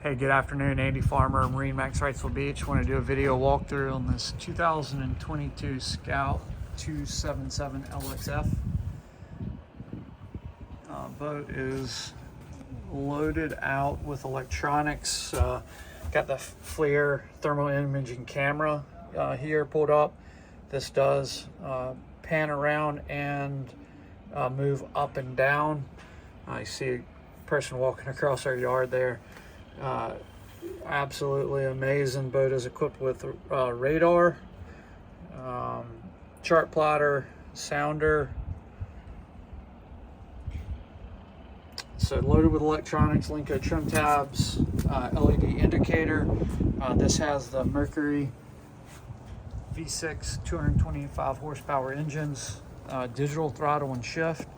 Hey, good afternoon. Andy Farmer, MarineMax Wrightsville Beach. Want to do a video walkthrough on this 2022 Scout 277 LXF. Boat is loaded out with electronics. Got the FLIR thermal imaging camera here pulled up. This does pan around and move up and down. I see a person walking across our yard there. Absolutely amazing. Boat is equipped with radar, chart plotter, sounder. So loaded with electronics, Linko trim tabs, LED indicator. This has the Mercury V6 225 horsepower engines, digital throttle and shift.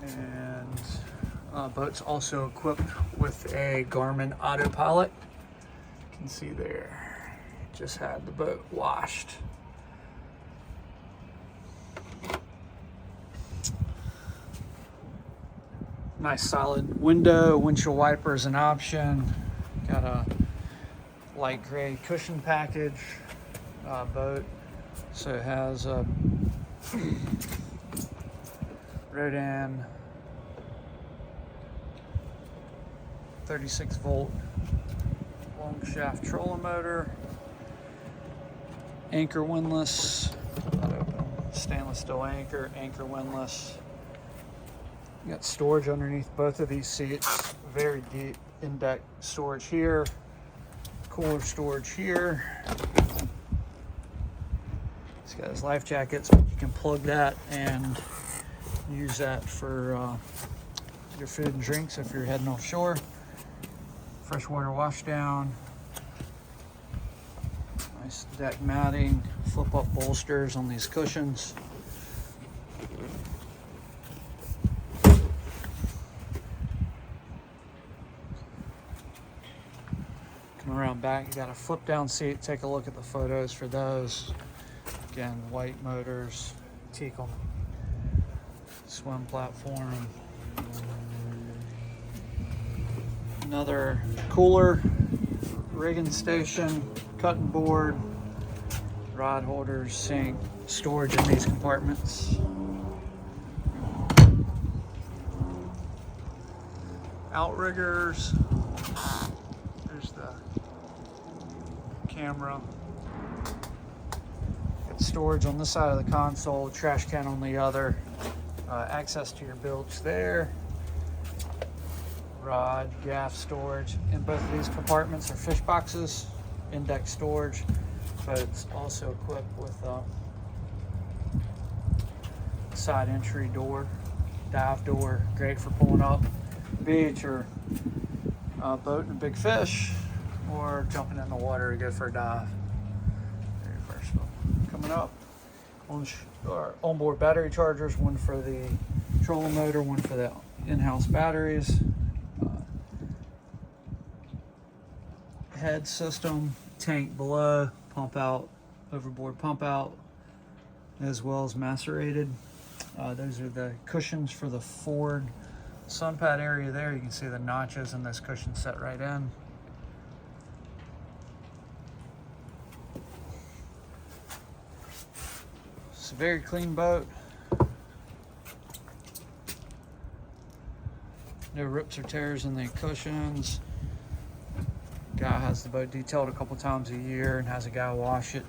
And boat's also equipped with a Garmin autopilot. You can see there, just had the boat washed. Nice solid window, windshield wiper is an option. Got a light gray cushion package boat. So it has a Rodan 36 volt long shaft trolling motor, anchor windlass, stainless steel anchor windlass. You got storage underneath both of these seats, very deep in-deck storage here, cooler storage here. He's got his life jackets, you can plug that and use that for your food and drinks if you're heading offshore. Freshwater wash down, nice deck matting, flip up bolsters on these cushions. Come around back, you got a flip down seat. Take a look at the photos for those. Again, white motors, teak on swim platform. Another cooler, rigging station, cutting board, rod holders, sink, storage in these compartments. Outriggers. There's the camera. Got storage on this side of the console, trash can on the other. Access to your bilge there. Rod, gaff storage. In both of these compartments are fish boxes, index storage, but it's also equipped with a side entry door, dive door, great for pulling up beach or boating a big fish or jumping in the water to go for a dive. Very versatile. Coming up, onboard battery chargers, one for the trolling motor, one for the in-house batteries. Head system, tank below, pump out, overboard pump out, as well as macerated. Those are the cushions for the forward sun pad area there. You can see the notches and this cushion set right in. It's a very clean boat. No rips or tears in the cushions. Guy has the boat detailed a couple times a year and has a guy wash it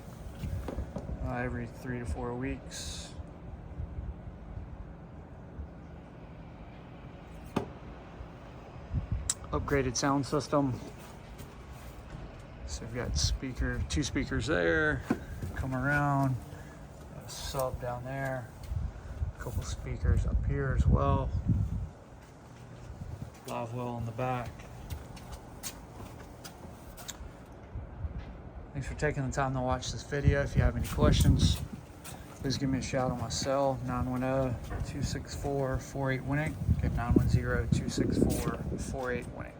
every 3 to 4 weeks. Upgraded sound system. So we've got two speakers there. Come around, a sub down there, a couple speakers up here as well. Live well in the back. Thanks for taking the time to watch this video. If you have any questions, please give me a shout on my cell, 910-264-4818. Again, 910-264-4818.